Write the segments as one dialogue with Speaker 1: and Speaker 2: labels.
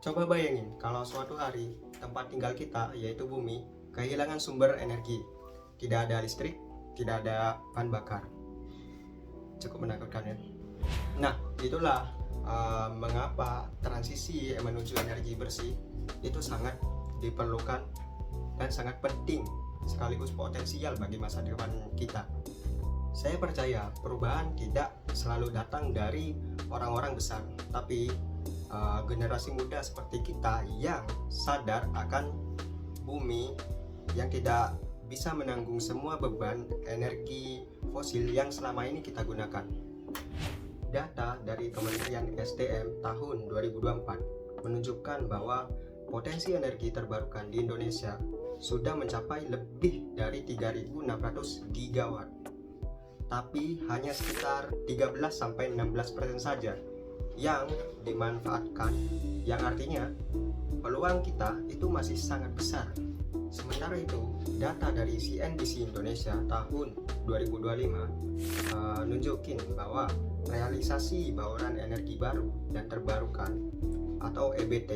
Speaker 1: Coba bayangin kalau suatu hari tempat tinggal kita, yaitu bumi, kehilangan sumber energi. Tidak ada listrik, tidak ada bahan bakar. Cukup menakutkan ya. Nah, itulah mengapa transisi menuju energi bersih itu sangat diperlukan dan sangat penting sekaligus potensial bagi masa depan kita. Saya percaya perubahan tidak selalu datang dari orang-orang besar, tapi generasi muda seperti kita yang sadar akan bumi yang tidak bisa menanggung semua beban energi fosil yang selama ini kita gunakan. Data dari Kementerian SDM tahun 2024 menunjukkan bahwa potensi energi terbarukan di Indonesia sudah mencapai lebih dari 3.600 gigawatt. Tapi hanya sekitar 13-16% saja yang dimanfaatkan, yang artinya peluang kita itu masih sangat besar. Sementara itu, data dari CNBC Indonesia tahun 2025 nunjukin bahwa realisasi bauran energi baru dan terbarukan atau EBT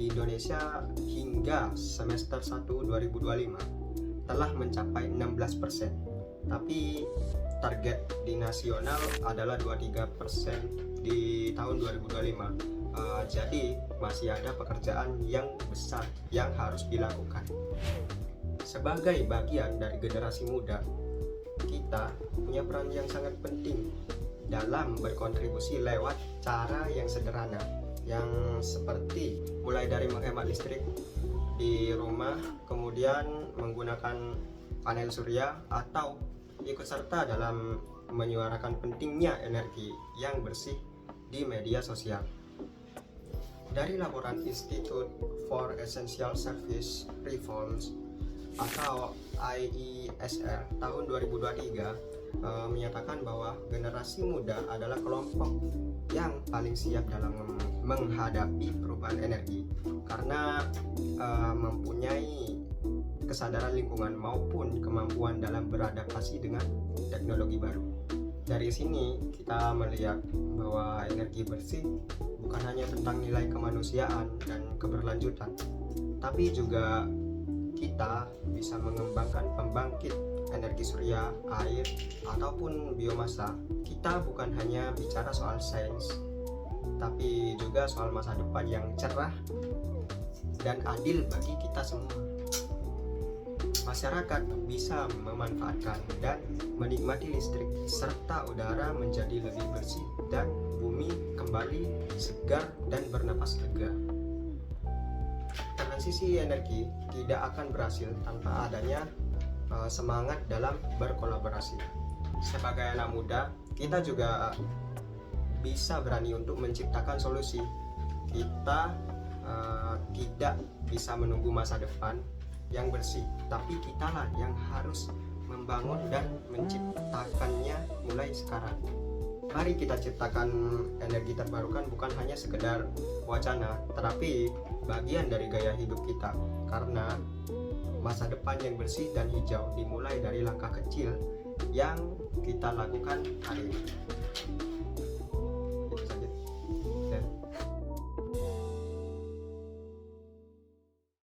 Speaker 1: di Indonesia hingga semester 1 2025 telah mencapai 16%. Tapi target di nasional adalah 23% di tahun 2025. Jadi masih ada pekerjaan yang besar yang harus dilakukan. Sebagai bagian dari generasi muda, kita punya peran yang sangat penting dalam berkontribusi lewat cara yang sederhana, yang seperti mulai dari menghemat listrik di rumah, kemudian menggunakan panel surya, atau ikut serta dalam menyuarakan pentingnya energi yang bersih di media sosial. Dari laporan Institute for Essential Service Reforms atau IESR tahun 2023 menyatakan bahwa generasi muda adalah kelompok yang paling siap dalam menghadapi perubahan energi karena mempunyai kesadaran lingkungan maupun kemampuan dalam beradaptasi dengan teknologi baru. Dari sini kita melihat bahwa energi bersih bukan hanya tentang nilai kemanusiaan dan keberlanjutan, tapi juga kita bisa mengembangkan pembangkit energi surya, air, ataupun biomasa. Kita bukan hanya bicara soal sains, tapi juga soal masa depan yang cerah dan adil bagi kita semua. Masyarakat bisa memanfaatkan dan menikmati listrik serta udara menjadi lebih bersih dan bumi kembali segar dan bernapas lega. Transisi energi tidak akan berhasil tanpa adanya semangat dalam berkolaborasi. Sebagai anak muda, kita juga bisa berani untuk menciptakan solusi. Kita tidak bisa menunggu masa depan yang bersih, tapi kitalah yang harus membangun dan menciptakannya mulai sekarang. Mari kita ciptakan energi terbarukan bukan hanya sekedar wacana, tetapi bagian dari gaya hidup kita, karena masa depan yang bersih dan hijau dimulai dari langkah kecil yang kita lakukan hari ini.